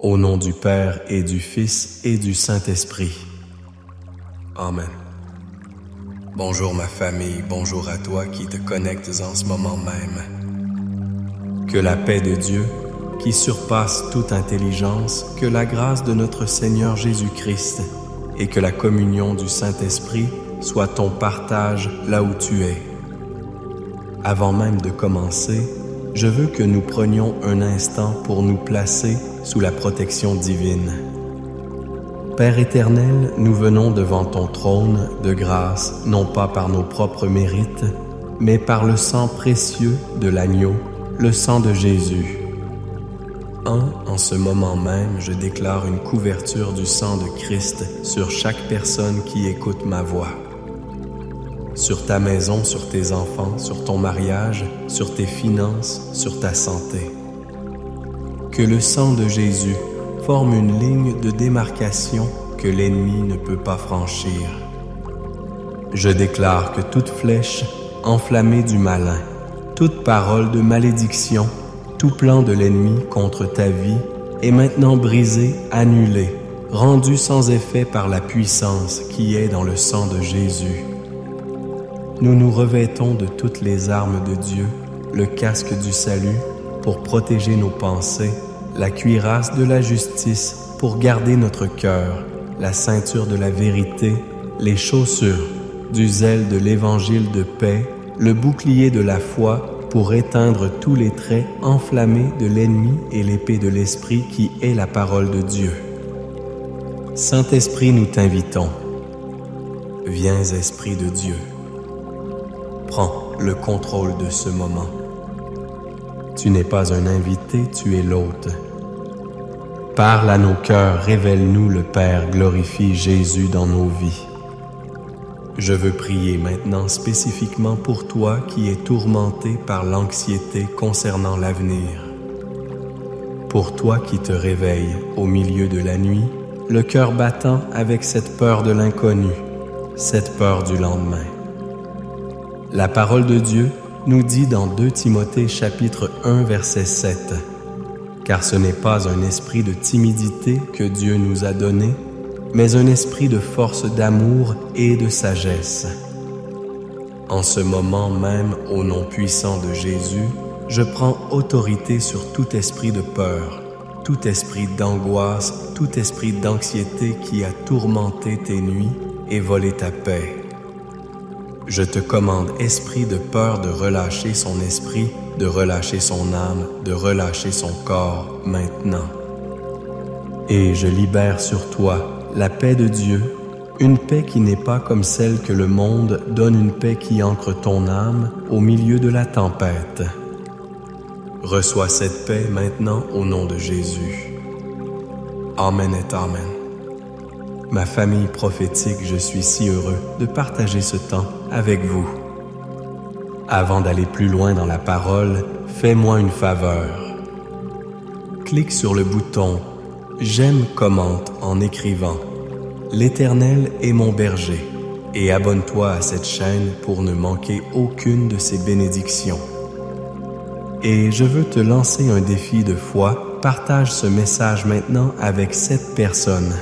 Au nom du Père et du Fils et du Saint-Esprit. Amen. Bonjour ma famille, bonjour à toi qui te connectes en ce moment même. Que la paix de Dieu, qui surpasse toute intelligence, que la grâce de notre Seigneur Jésus-Christ et que la communion du Saint-Esprit soit ton partage là où tu es. Avant même de commencer, je veux que nous prenions un instant pour nous placer sous la protection divine. Père éternel, nous venons devant ton trône de grâce, non pas par nos propres mérites, mais par le sang précieux de l'agneau, le sang de Jésus. En ce moment même, je déclare une couverture du sang de Christ sur chaque personne qui écoute ma voix. Sur ta maison, sur tes enfants, sur ton mariage, sur tes finances, sur ta santé. Que le sang de Jésus forme une ligne de démarcation que l'ennemi ne peut pas franchir. Je déclare que toute flèche enflammée du malin, toute parole de malédiction, tout plan de l'ennemi contre ta vie est maintenant brisé, annulé, rendu sans effet par la puissance qui est dans le sang de Jésus. Nous nous revêtons de toutes les armes de Dieu, le casque du salut pour protéger nos pensées, la cuirasse de la justice pour garder notre cœur, la ceinture de la vérité, les chaussures du zèle de l'évangile de paix, le bouclier de la foi pour éteindre tous les traits enflammés de l'ennemi et l'épée de l'Esprit qui est la parole de Dieu. Saint-Esprit, nous t'invitons. Viens, Esprit de Dieu. Prends le contrôle de ce moment. Tu n'es pas un invité, tu es l'hôte. Parle à nos cœurs, révèle-nous le Père, glorifie Jésus dans nos vies. Je veux prier maintenant spécifiquement pour toi qui es tourmenté par l'anxiété concernant l'avenir. Pour toi qui te réveilles au milieu de la nuit, le cœur battant avec cette peur de l'inconnu, cette peur du lendemain. La parole de Dieu nous dit dans 2 Timothée chapitre 1 verset 7 « Car ce n'est pas un esprit de timidité que Dieu nous a donné, mais un esprit de force, d'amour et de sagesse. » En ce moment même, au nom puissant de Jésus, je prends autorité sur tout esprit de peur, tout esprit d'angoisse, tout esprit d'anxiété qui a tourmenté tes nuits et volé ta paix. Je te commande, esprit de peur, de relâcher son esprit, de relâcher son âme, de relâcher son corps maintenant. Et je libère sur toi la paix de Dieu, une paix qui n'est pas comme celle que le monde donne, une paix qui ancre ton âme au milieu de la tempête. Reçois cette paix maintenant au nom de Jésus. Amen et Amen. Ma famille prophétique, je suis si heureux de partager ce temps avec vous. Avant d'aller plus loin dans la parole, fais-moi une faveur. Clique sur le bouton « J'aime, commente » en écrivant « L'Éternel est mon berger » et abonne-toi à cette chaîne pour ne manquer aucune de ses bénédictions. Et je veux te lancer un défi de foi. Partage ce message maintenant avec 7 personnes.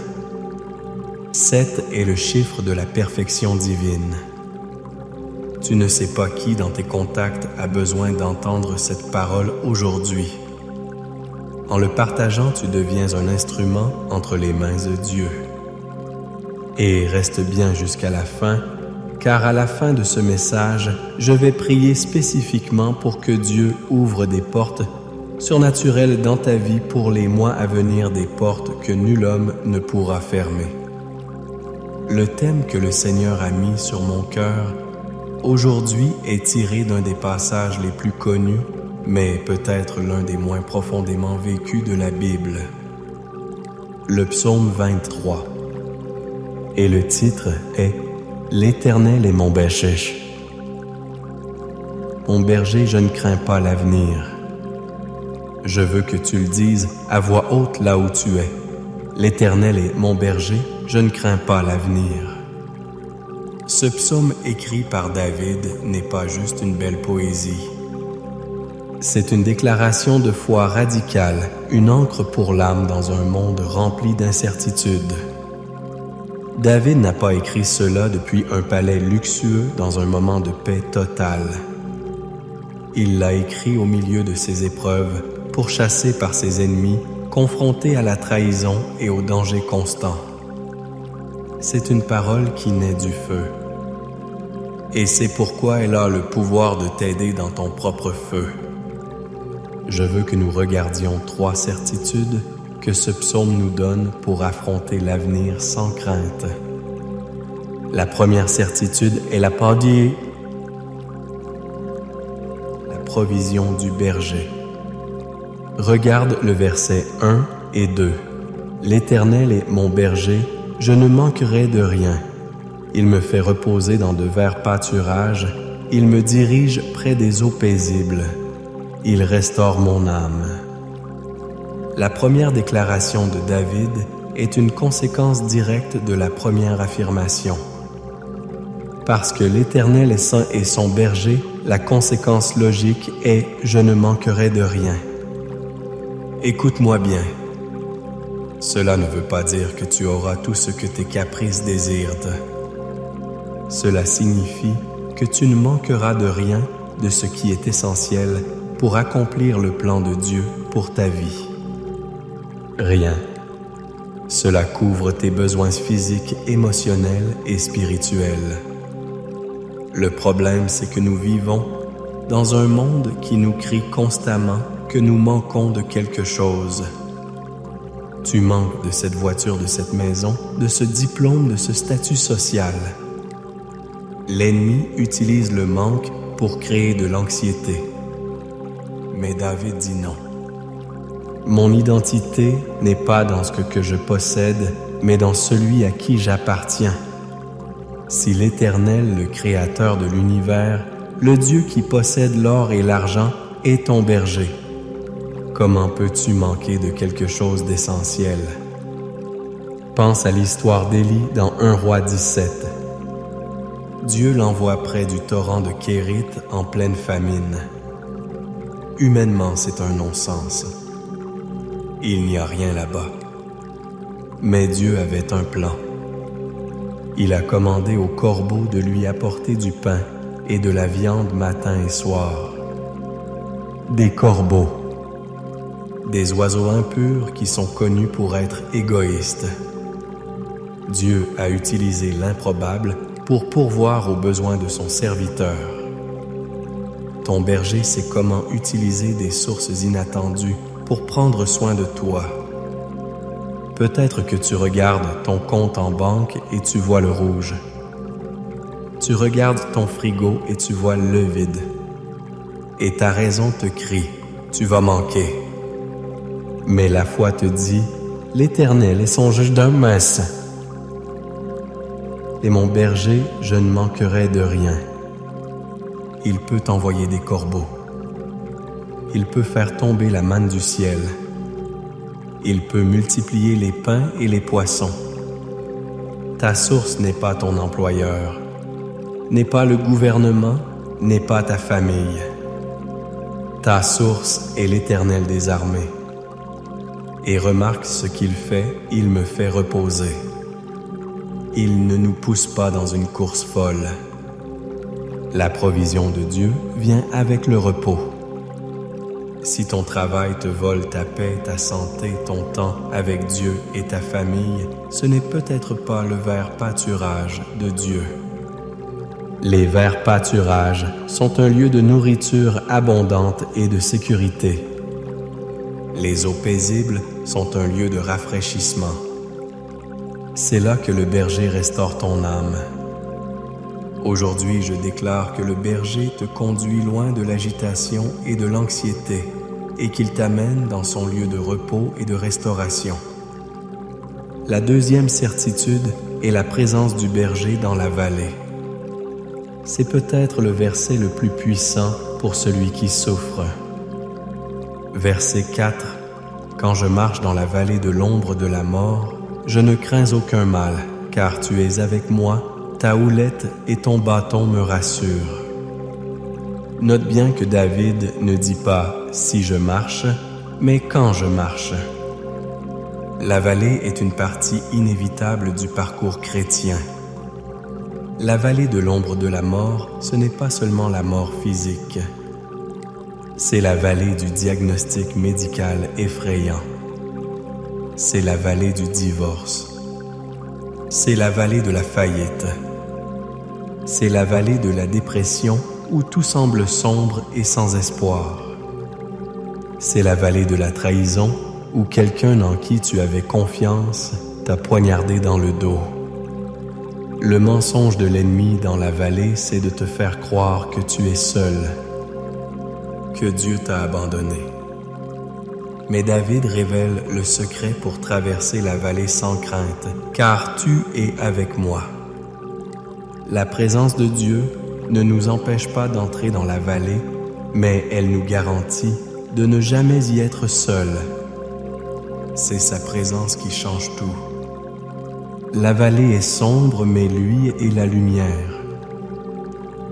7 est le chiffre de la perfection divine. Tu ne sais pas qui dans tes contacts a besoin d'entendre cette parole aujourd'hui. En le partageant, tu deviens un instrument entre les mains de Dieu. Et reste bien jusqu'à la fin, car à la fin de ce message, je vais prier spécifiquement pour que Dieu ouvre des portes surnaturelles dans ta vie pour les mois à venir, des portes que nul homme ne pourra fermer. Le thème que le Seigneur a mis sur mon cœur aujourd'hui est tiré d'un des passages les plus connus, mais peut-être l'un des moins profondément vécus de la Bible. Le psaume 23. Et le titre est « L'Éternel est mon berger. Mon berger, je ne crains pas l'avenir. » Je veux que tu le dises à voix haute là où tu es. L'Éternel est mon berger, je ne crains pas l'avenir. Ce psaume écrit par David n'est pas juste une belle poésie. C'est une déclaration de foi radicale, une ancre pour l'âme dans un monde rempli d'incertitudes. David n'a pas écrit cela depuis un palais luxueux dans un moment de paix totale. Il l'a écrit au milieu de ses épreuves, pourchassé par ses ennemis, confronté à la trahison et au danger constant. C'est une parole qui naît du feu. Et c'est pourquoi elle a le pouvoir de t'aider dans ton propre feu. Je veux que nous regardions 3 certitudes que ce psaume nous donne pour affronter l'avenir sans crainte. La première certitude est la provision du berger. Regarde le verset 1 et 2. L'Éternel est mon berger, je ne manquerai de rien. Il me fait reposer dans de verts pâturages, il me dirige près des eaux paisibles. Il restaure mon âme. La première déclaration de David est une conséquence directe de la première affirmation. Parce que l'Éternel est son berger, la conséquence logique est « je ne manquerai de rien ». Écoute-moi bien. Cela ne veut pas dire que tu auras tout ce que tes caprices désirent. Cela signifie que tu ne manqueras de rien de ce qui est essentiel pour accomplir le plan de Dieu pour ta vie. Rien. Cela couvre tes besoins physiques, émotionnels et spirituels. Le problème, c'est que nous vivons dans un monde qui nous crie constamment que nous manquons de quelque chose. Tu manques de cette voiture, de cette maison, de ce diplôme, de ce statut social. L'ennemi utilise le manque pour créer de l'anxiété. Mais David dit non. Mon identité n'est pas dans ce que je possède, mais dans celui à qui j'appartiens. Si l'Éternel, le Créateur de l'univers, le Dieu qui possède l'or et l'argent, est ton berger, comment peux-tu manquer de quelque chose d'essentiel? Pense à l'histoire d'Élie dans 1 Roi 17. Dieu l'envoie près du torrent de Kérit en pleine famine. Humainement, c'est un non-sens. Il n'y a rien là-bas. Mais Dieu avait un plan. Il a commandé aux corbeaux de lui apporter du pain et de la viande matin et soir. Des corbeaux, des oiseaux impurs qui sont connus pour être égoïstes. Dieu a utilisé l'improbable pour pourvoir aux besoins de son serviteur. Ton berger sait comment utiliser des sources inattendues pour prendre soin de toi. Peut-être que tu regardes ton compte en banque et tu vois le rouge. Tu regardes ton frigo et tu vois le vide. Et ta raison te crie, tu vas manquer. Mais la foi te dit, l'Éternel est son juge d'un messe. Et mon berger, je ne manquerai de rien. Il peut t'envoyer des corbeaux. Il peut faire tomber la manne du ciel. Il peut multiplier les pains et les poissons. Ta source n'est pas ton employeur, n'est pas le gouvernement, n'est pas ta famille. Ta source est l'Éternel des armées. Et remarque ce qu'il fait, il me fait reposer. Il ne nous pousse pas dans une course folle. La provision de Dieu vient avec le repos. Si ton travail te vole ta paix, ta santé, ton temps avec Dieu et ta famille, ce n'est peut-être pas le vert pâturage de Dieu. Les verts pâturages sont un lieu de nourriture abondante et de sécurité. Les eaux paisibles sont un lieu de rafraîchissement. C'est là que le berger restaure ton âme. Aujourd'hui, je déclare que le berger te conduit loin de l'agitation et de l'anxiété et qu'il t'amène dans son lieu de repos et de restauration. La deuxième certitude est la présence du berger dans la vallée. C'est peut-être le verset le plus puissant pour celui qui souffre. Verset 4. Quand je marche dans la vallée de l'ombre de la mort, je ne crains aucun mal, car tu es avec moi, ta houlette et ton bâton me rassurent. Note bien que David ne dit pas « si je marche », mais « quand je marche ». La vallée est une partie inévitable du parcours chrétien. La vallée de l'ombre de la mort, ce n'est pas seulement la mort physique. C'est la vallée du diagnostic médical effrayant. C'est la vallée du divorce. C'est la vallée de la faillite. C'est la vallée de la dépression où tout semble sombre et sans espoir. C'est la vallée de la trahison où quelqu'un en qui tu avais confiance t'a poignardé dans le dos. Le mensonge de l'ennemi dans la vallée, c'est de te faire croire que tu es seul, que Dieu t'a abandonné. Mais David révèle le secret pour traverser la vallée sans crainte, car tu es avec moi. La présence de Dieu ne nous empêche pas d'entrer dans la vallée, mais elle nous garantit de ne jamais y être seuls. C'est sa présence qui change tout. La vallée est sombre, mais lui est la lumière.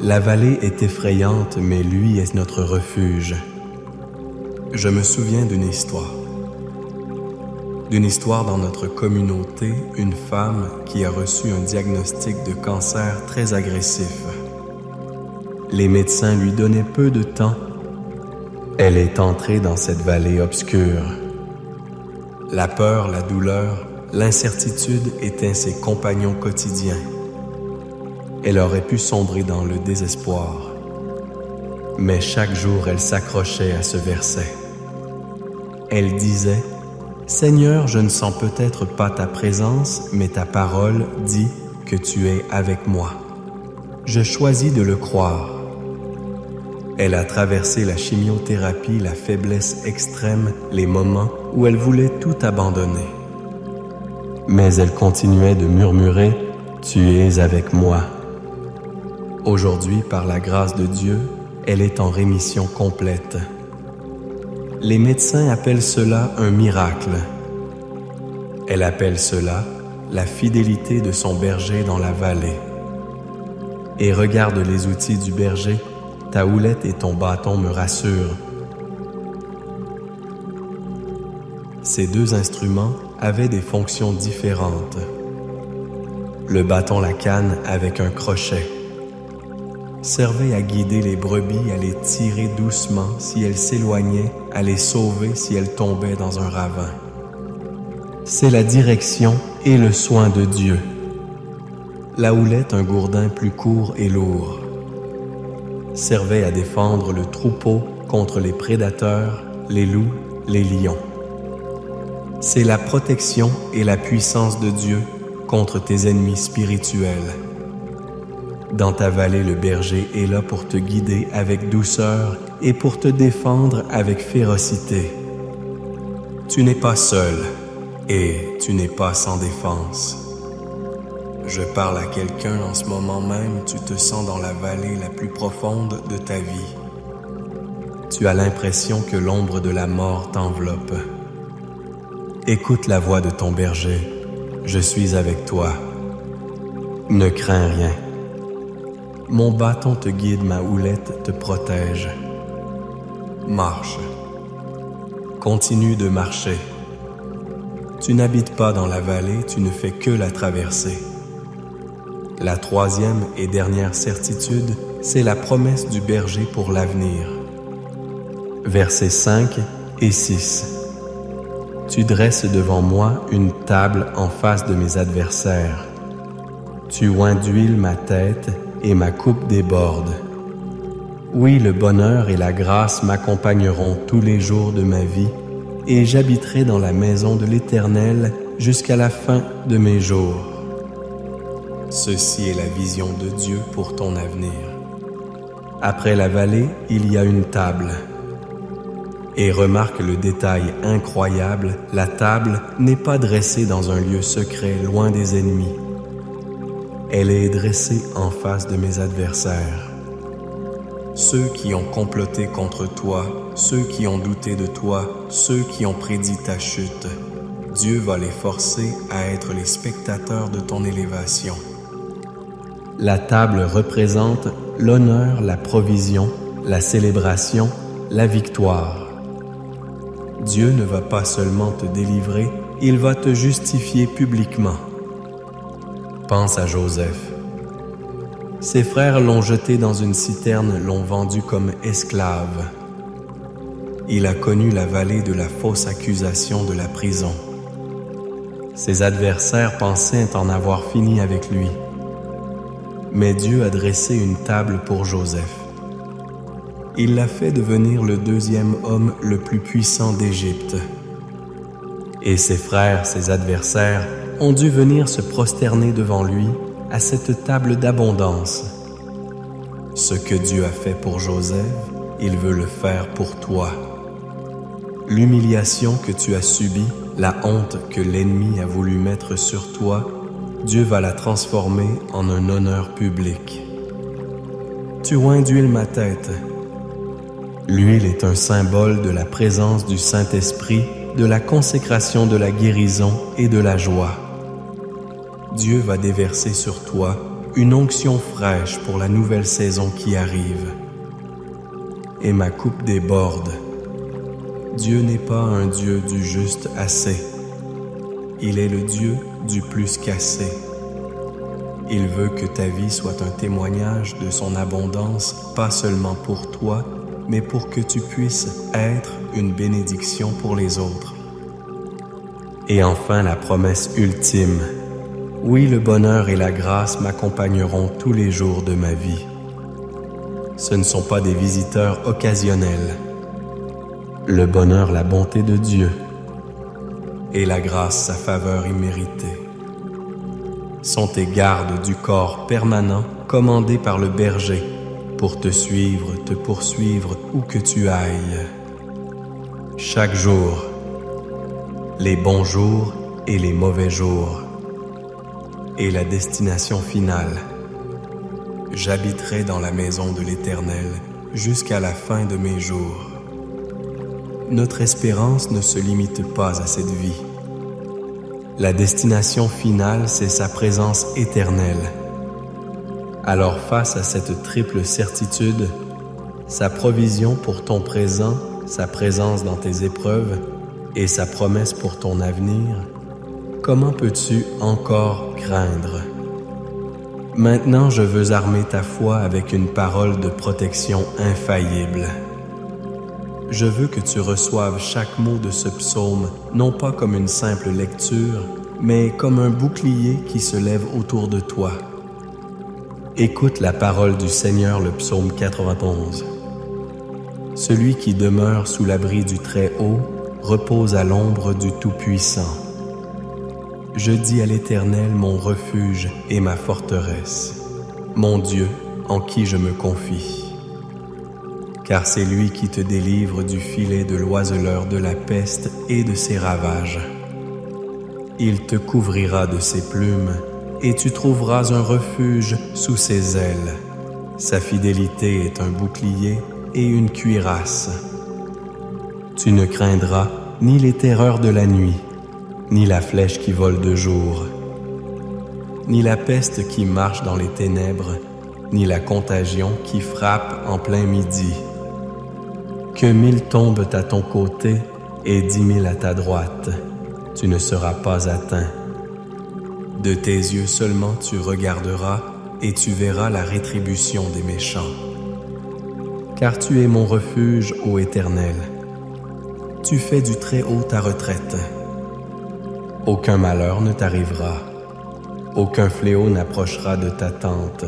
La vallée est effrayante, mais lui est notre refuge. Je me souviens d'une histoire. D'une histoire dans notre communauté, une femme qui a reçu un diagnostic de cancer très agressif. Les médecins lui donnaient peu de temps. Elle est entrée dans cette vallée obscure. La peur, la douleur, l'incertitude étaient ses compagnons quotidiens. Elle aurait pu sombrer dans le désespoir. Mais chaque jour, elle s'accrochait à ce verset. Elle disait « Seigneur, je ne sens peut-être pas ta présence, mais ta parole dit que tu es avec moi. Je choisis de le croire. » Elle a traversé la chimiothérapie, la faiblesse extrême, les moments où elle voulait tout abandonner. Mais elle continuait de murmurer « Tu es avec moi ». Aujourd'hui, par la grâce de Dieu, elle est en rémission complète. Les médecins appellent cela un miracle. Elle appelle cela la fidélité de son berger dans la vallée. Et regarde les outils du berger, ta houlette et ton bâton me rassurent. Ces deux instruments avaient des fonctions différentes. Le bâton, la canne avec un crochet, servait à guider les brebis, à les tirer doucement si elles s'éloignaient, à les sauver si elles tombaient dans un ravin. C'est la direction et le soin de Dieu. La houlette, un gourdin plus court et lourd, servait à défendre le troupeau contre les prédateurs, les loups, les lions. C'est la protection et la puissance de Dieu contre tes ennemis spirituels. Dans ta vallée, le berger est là pour te guider avec douceur et pour te défendre avec férocité. Tu n'es pas seul et tu n'es pas sans défense. Je parle à quelqu'un en ce moment même, tu te sens dans la vallée la plus profonde de ta vie. Tu as l'impression que l'ombre de la mort t'enveloppe. Écoute la voix de ton berger. Je suis avec toi. Ne crains rien. Mon bâton te guide, ma houlette te protège. Marche. Continue de marcher. Tu n'habites pas dans la vallée, tu ne fais que la traverser. La troisième et dernière certitude, c'est la promesse du berger pour l'avenir. Versets 5 et 6. Tu dresses devant moi une table en face de mes adversaires. Tu oins d'huile ma tête et ma coupe déborde. Oui, le bonheur et la grâce m'accompagneront tous les jours de ma vie, et j'habiterai dans la maison de l'Éternel jusqu'à la fin de mes jours. Ceci est la vision de Dieu pour ton avenir. Après la vallée, il y a une table. Et remarque le détail incroyable, la table n'est pas dressée dans un lieu secret loin des ennemis. Elle est dressée en face de mes adversaires. Ceux qui ont comploté contre toi, ceux qui ont douté de toi, ceux qui ont prédit ta chute, Dieu va les forcer à être les spectateurs de ton élévation. La table représente l'honneur, la provision, la célébration, la victoire. Dieu ne va pas seulement te délivrer, il va te justifier publiquement. Pense à Joseph. Ses frères l'ont jeté dans une citerne, l'ont vendu comme esclave. Il a connu la vallée de la fausse accusation de la prison. Ses adversaires pensaient en avoir fini avec lui. Mais Dieu a dressé une table pour Joseph. Il l'a fait devenir le deuxième homme le plus puissant d'Égypte. Et ses frères, ses adversaires, ont dû venir se prosterner devant lui à cette table d'abondance. Ce que Dieu a fait pour Joseph, il veut le faire pour toi. L'humiliation que tu as subie, la honte que l'ennemi a voulu mettre sur toi, Dieu va la transformer en un honneur public. Tu oins d'huile ma tête. L'huile est un symbole de la présence du Saint-Esprit, de la consécration de la guérison et de la joie. Dieu va déverser sur toi une onction fraîche pour la nouvelle saison qui arrive. Et ma coupe déborde. Dieu n'est pas un Dieu du juste assez. Il est le Dieu du plus qu'assez. Il veut que ta vie soit un témoignage de son abondance, pas seulement pour toi, mais pour que tu puisses être une bénédiction pour les autres. Et enfin la promesse ultime. Oui, le bonheur et la grâce m'accompagneront tous les jours de ma vie. Ce ne sont pas des visiteurs occasionnels. Le bonheur, la bonté de Dieu, et la grâce, sa faveur imméritée, sont tes gardes du corps permanent commandés par le berger pour te suivre, te poursuivre où que tu ailles. Chaque jour, les bons jours et les mauvais jours, et la destination finale. J'habiterai dans la maison de l'Éternel jusqu'à la fin de mes jours. Notre espérance ne se limite pas à cette vie. La destination finale, c'est sa présence éternelle. Alors face à cette triple certitude, sa provision pour ton présent, sa présence dans tes épreuves et sa promesse pour ton avenir, comment peux-tu encore craindre? Maintenant, je veux armer ta foi avec une parole de protection infaillible. Je veux que tu reçoives chaque mot de ce psaume, non pas comme une simple lecture, mais comme un bouclier qui se lève autour de toi. Écoute la parole du Seigneur, le psaume 91. Celui qui demeure sous l'abri du Très-Haut repose à l'ombre du Tout-Puissant. Je dis à l'Éternel mon refuge et ma forteresse, mon Dieu en qui je me confie. Car c'est lui qui te délivre du filet de l'oiseleur de la peste et de ses ravages. Il te couvrira de ses plumes, et tu trouveras un refuge sous ses ailes. Sa fidélité est un bouclier et une cuirasse. Tu ne craindras ni les terreurs de la nuit, ni la flèche qui vole de jour, ni la peste qui marche dans les ténèbres, ni la contagion qui frappe en plein midi. Que 1000 tombent à ton côté et 10 000 à ta droite, tu ne seras pas atteint. De tes yeux seulement tu regarderas et tu verras la rétribution des méchants. Car tu es mon refuge, ô Éternel. Tu fais du Très-Haut ta retraite. Aucun malheur ne t'arrivera. Aucun fléau n'approchera de ta tente.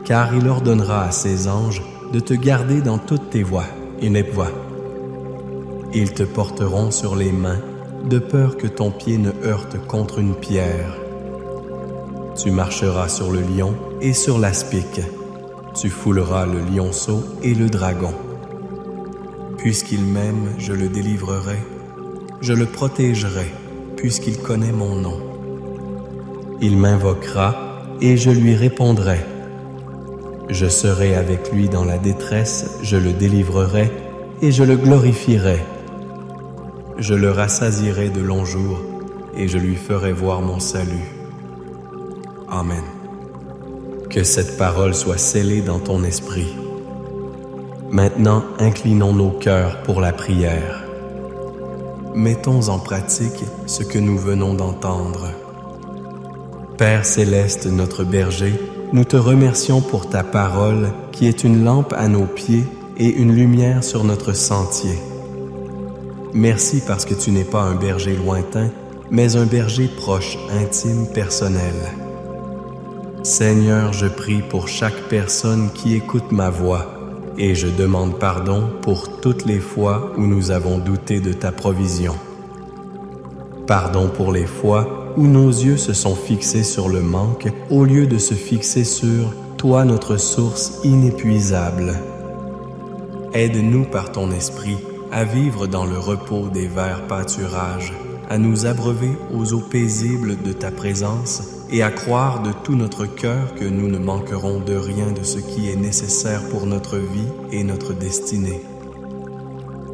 Car il ordonnera à ses anges de te garder dans toutes tes voies. Ils te porteront sur les mains, de peur que ton pied ne heurte contre une pierre. Tu marcheras sur le lion et sur l'aspic. Tu fouleras le lionceau et le dragon. Puisqu'il m'aime, je le délivrerai. Je le protégerai, puisqu'il connaît mon nom. Il m'invoquera et je lui répondrai. Je serai avec lui dans la détresse, je le délivrerai et je le glorifierai. Je le rassasierai de longs jours et je lui ferai voir mon salut. Amen. Que cette parole soit scellée dans ton esprit. Maintenant, inclinons nos cœurs pour la prière. Mettons en pratique ce que nous venons d'entendre. Père céleste, notre berger, nous te remercions pour ta parole qui est une lampe à nos pieds et une lumière sur notre sentier. Merci parce que tu n'es pas un berger lointain, mais un berger proche, intime, personnel. Seigneur, je prie pour chaque personne qui écoute ma voix et je demande pardon pour toutes les fois où nous avons douté de ta provision. Pardon pour les fois où nos yeux se sont fixés sur le manque au lieu de se fixer sur toi, notre source inépuisable. Aide-nous par ton esprit à vivre dans le repos des verts pâturages, à nous abreuver aux eaux paisibles de ta présence et à croire de tout notre cœur que nous ne manquerons de rien de ce qui est nécessaire pour notre vie et notre destinée.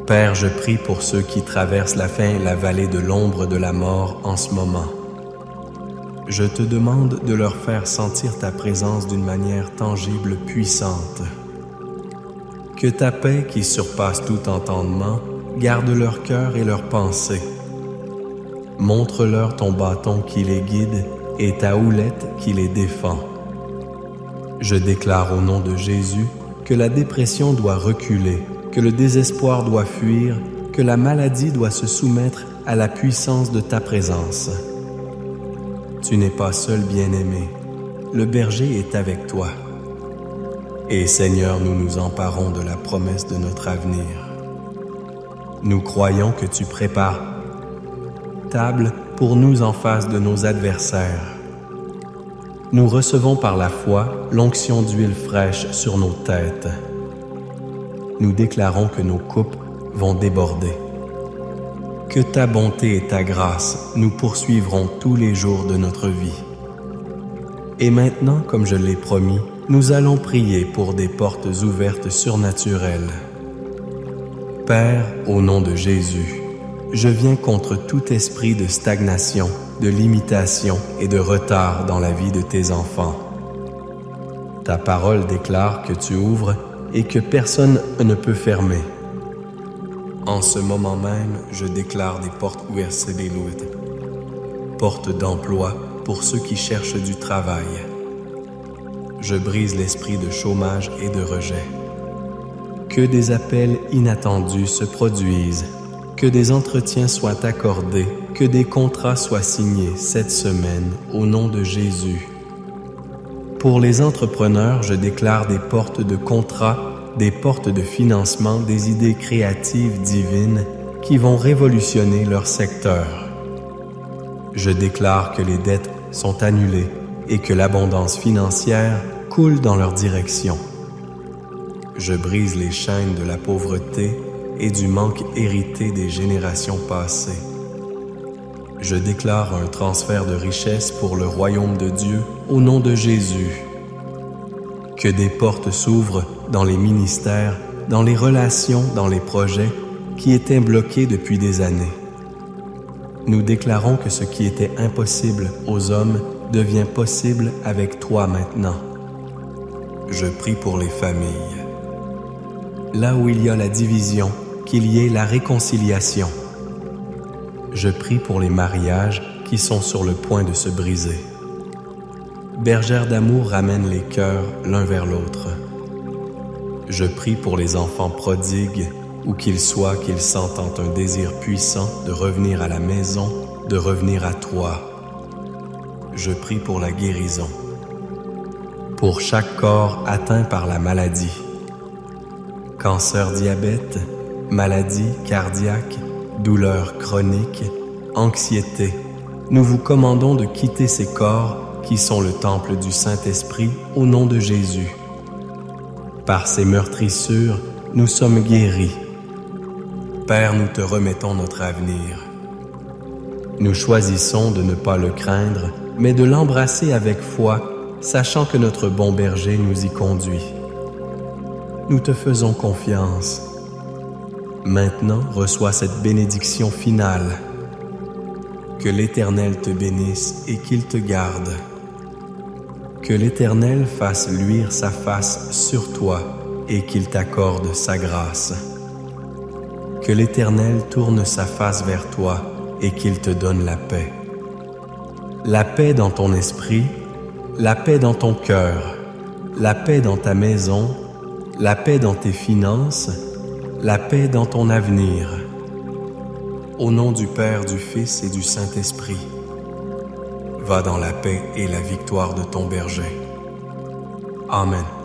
Père, je prie pour ceux qui traversent la faim et la vallée de l'ombre de la mort en ce moment. Je te demande de leur faire sentir ta présence d'une manière tangible, puissante. Que ta paix qui surpasse tout entendement garde leur cœur et leurs pensées. Montre-leur ton bâton qui les guide et ta houlette qui les défend. Je déclare au nom de Jésus que la dépression doit reculer, que le désespoir doit fuir, que la maladie doit se soumettre à la puissance de ta présence. Tu n'es pas seul, bien-aimé. Le berger est avec toi. Et Seigneur, nous nous emparons de la promesse de notre avenir. Nous croyons que tu prépares table pour nous en face de nos adversaires. Nous recevons par la foi l'onction d'huile fraîche sur nos têtes. Nous déclarons que nos coupes vont déborder. Que ta bonté et ta grâce nous poursuivront tous les jours de notre vie. Et maintenant, comme je l'ai promis, nous allons prier pour des portes ouvertes surnaturelles. Père, au nom de Jésus, je viens contre tout esprit de stagnation, de limitation et de retard dans la vie de tes enfants. Ta parole déclare que tu ouvres et que personne ne peut fermer. En ce moment même, je déclare des portes ouvertes, portes d'emploi pour ceux qui cherchent du travail. Je brise l'esprit de chômage et de rejet. Que des appels inattendus se produisent, que des entretiens soient accordés, que des contrats soient signés cette semaine au nom de Jésus. Pour les entrepreneurs, je déclare des portes de contrats, des portes de financement, des idées créatives divines qui vont révolutionner leur secteur. Je déclare que les dettes sont annulées et que l'abondance financière coule dans leur direction. Je brise les chaînes de la pauvreté et du manque hérité des générations passées. Je déclare un transfert de richesse pour le royaume de Dieu au nom de Jésus. Que des portes s'ouvrent dans les ministères, dans les relations, dans les projets qui étaient bloqués depuis des années. Nous déclarons que ce qui était impossible aux hommes devient possible avec toi maintenant. Je prie pour les familles. Là où il y a la division, qu'il y ait la réconciliation. Je prie pour les mariages qui sont sur le point de se briser. Bergère d'amour ramène les cœurs l'un vers l'autre. Je prie pour les enfants prodigues, où qu'ils soient, qu'ils sentent un désir puissant de revenir à la maison, de revenir à toi. Je prie pour la guérison. Pour chaque corps atteint par la maladie. Cancer, diabète, maladie cardiaque, douleurs chroniques, anxiété. Nous vous commandons de quitter ces corps qui sont le temple du Saint-Esprit au nom de Jésus. Par ces meurtrissures, nous sommes guéris. Père, nous te remettons notre avenir. Nous choisissons de ne pas le craindre, mais de l'embrasser avec foi, sachant que notre bon berger nous y conduit. Nous te faisons confiance. Maintenant, reçois cette bénédiction finale. Que l'Éternel te bénisse et qu'il te garde. Que l'Éternel fasse luire sa face sur toi et qu'il t'accorde sa grâce. Que l'Éternel tourne sa face vers toi et qu'il te donne la paix. La paix dans ton esprit, la paix dans ton cœur, la paix dans ta maison, la paix dans tes finances, la paix dans ton avenir. Au nom du Père, du Fils et du Saint-Esprit, va dans la paix et la victoire de ton berger. Amen.